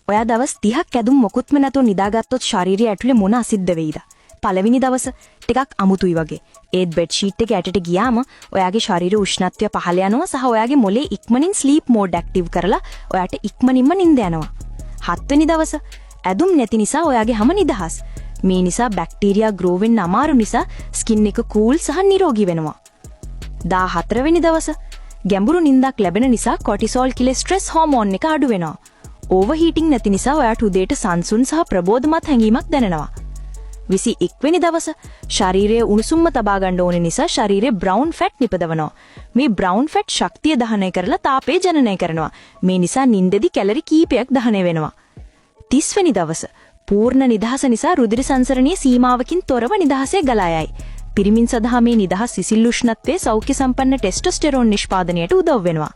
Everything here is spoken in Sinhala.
ඔයා දවස් 30ක් ඇදුම් මොකුත්ම නැතුව නිදාගත්තොත් ශාරීරිය ඇතුලේ මොන අසිද්ධ වෙයිද? පළවෙනි දවස ටිකක් අමුතුයි වගේ. ඒත් බෙඩ් ෂීට් එක ඇටට ගියාම ඔයාගේ ශරීර උෂ්ණත්වය පහළ යනවා සහ ඔයාගේ මොලේ ඉක්මනින් ස්ලීප් මෝඩ් ඇක්ටිව් කරලා ඔයාට ඉක්මනින්ම නිින්ද යනවා. 7 වෙනි දවස ඇදුම් නැති නිසා ඔයාගේ හැම නිදහස්. මේ නිසා බැක්ටීරියා ග්‍රෝ වෙන්න අමාරු නිසා ස්කින් එක කූල් සහ නිරෝගී වෙනවා. 14 වෙනි දවස ගැඹුරු නිින්දක් ලැබෙන නිසා කොටිසෝල් කියලා ස්ට්‍රෙස් හෝමෝන් එක අඩු වෙනවා. ඕවර්හීටින් නැති නිසා ඔයාට උදේට සංසුන් සහ ප්‍රබෝධමත් හැඟීමක් දැනෙනවා. 21 වෙනි දවස ශරීරයේ උණුසුම්ම තබා ගන්න ඕන නිසා ශරීරයේ බ්‍රවුන් ෆැට් නිපදවනවා. මේ බ්‍රවුන් ෆැට් ශක්තිය දහනය කරලා තාපය ජනනය කරනවා. මේ නිසා නිින්දෙදි කැලරි කීපයක් දහනය වෙනවා. 30 වෙනි දවස පූර්ණ නිදහස නිසා රුධිර සංසරණයේ සීමාවකින් තොරව නිදහසේ ගලා යයි. පිරිමින් සඳහා මේ නිදහස් සිසිල් උෂ්ණත්වයේ සෞඛ්‍ය සම්පන්න ටෙස්ටොස්ටෙරෝන් නිෂ්පාදනයට උදව් වෙනවා.